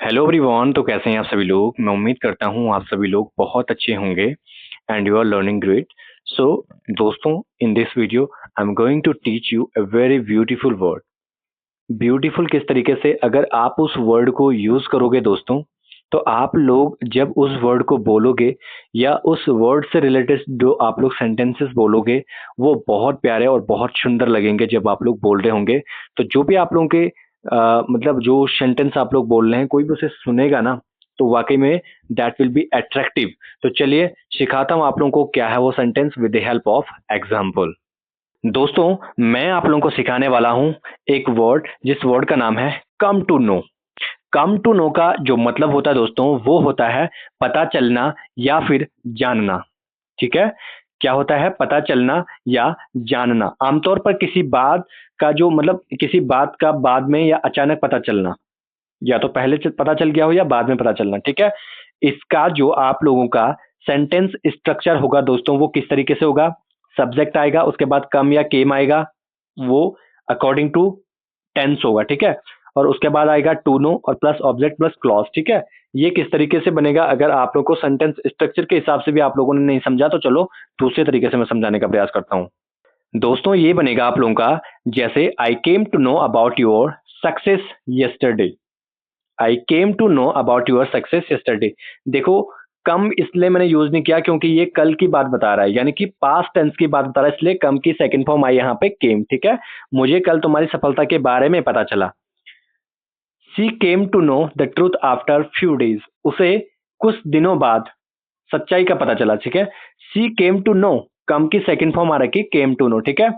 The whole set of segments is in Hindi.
Hello everyone. तो कैसे हैं आप सभी लोग। मैं उम्मीद करता हूँ आप सभी लोग बहुत अच्छे होंगे and you are learning great. So दोस्तों, in this video I am going to teach you a very beautiful word. Beautiful किस तरीके से, अगर आप उस वर्ड को यूज करोगे दोस्तों, तो आप लोग जब उस वर्ड को बोलोगे या उस वर्ड से रिलेटेड जो आप लोग सेंटेंसेस बोलोगे, वो बहुत प्यारे और बहुत सुंदर लगेंगे जब आप लोग बोल रहे होंगे। तो जो भी आप लोगों के मतलब जो सेंटेंस आप लोग बोल रहे हैं, कोई भी उसे सुनेगा ना, तो वाकई में दैट विल बी अट्रैक्टिव। तो चलिए सिखाता हूँ आप लोगों को क्या है वो sentence with the help of example. दोस्तों, मैं आप लोगों को सिखाने वाला हूं एक वर्ड, जिस वर्ड का नाम है come to know. Come to know का जो मतलब होता है दोस्तों, वो होता है पता चलना या फिर जानना। ठीक है। क्या होता है? पता चलना या जानना। आमतौर पर किसी बात का जो मतलब किसी बात का बाद में या अचानक पता चलना, या तो पहले पता चल गया हो या बाद में पता चलना। ठीक है। इसका जो आप लोगों का सेंटेंस स्ट्रक्चर होगा दोस्तों, वो किस तरीके से होगा? सब्जेक्ट आएगा, उसके बाद कम या केम आएगा, वो अकॉर्डिंग टू टेंस होगा। ठीक है। और उसके बाद आएगा टू नो और प्लस ऑब्जेक्ट प्लस क्लॉज। ठीक है। ये किस तरीके से बनेगा, अगर आप लोगों को सेंटेंस स्ट्रक्चर के हिसाब से भी आप लोगों ने नहीं समझा, तो चलो दूसरे तरीके से मैं समझाने का प्रयास करता हूं। दोस्तों, ये बनेगा आप लोगों का जैसे I came to know about your success yesterday. I came to know about your success yesterday. देखो, कम इसलिए मैंने यूज नहीं किया क्योंकि ये कल की बात बता रहा है, यानी कि पास्ट टेंस की बात बता रहा है, इसलिए कम की सेकंड फॉर्म आई यहाँ पे केम। ठीक है। मुझे कल तुम्हारी सफलता के बारे में पता चला। She came to know the truth after few days. उसे कुछ दिनों बाद सच्चाई का पता चला। ठीक है। शी केम टू नो, कम की सेकंड फॉर्म आ रखी केम टू नो। ठीक है।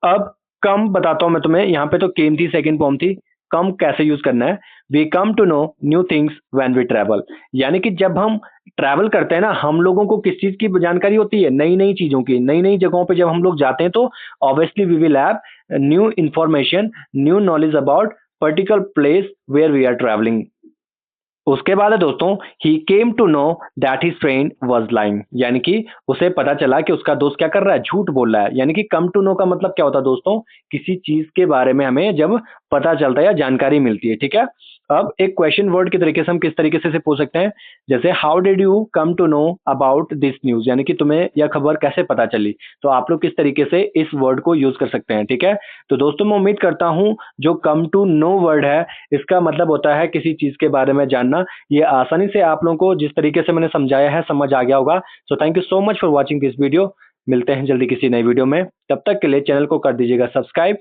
अब कम बताता हूं मैं तुम्हें, यहां पे तो केम थी, सेकंड फॉर्म थी। कम कैसे यूज करना है? We come to know new things when we travel. यानी कि जब हम ट्रैवल करते हैं ना, हम लोगों को किस चीज की जानकारी होती है? नई नई चीजों की। नई नई जगहों पे जब हम लोग जाते हैं, तो obviously we will have new information, new knowledge about particular place where we are travelling. उसके बाद है दोस्तों, he came to know that his friend was lying. यानी कि उसे पता चला कि उसका दोस्त क्या कर रहा है? झूठ बोल रहा है। यानी कि कम टू नो का मतलब क्या होता है दोस्तों? किसी चीज के बारे में हमें जब पता चलता है या जानकारी मिलती है। ठीक है। अब एक क्वेश्चन वर्ड के तरीके से हम किस तरीके से पूछ सकते हैं, जैसे how did you come to know about this news. यानी कि तुम्हें यह खबर कैसे पता चली। तो आप लोग किस तरीके से इस वर्ड को यूज कर सकते हैं। ठीक है। तो दोस्तों, मैं उम्मीद करता हूं जो कम टू नो वर्ड है, इसका मतलब होता है किसी चीज के बारे में जानना। ये आसानी से आप लोगों को जिस तरीके से मैंने समझाया है समझ आ गया होगा। So thank you so much for watching this video. मिलते हैं जल्दी किसी नई वीडियो में। तब तक के लिए चैनल को कर दीजिएगा सब्सक्राइब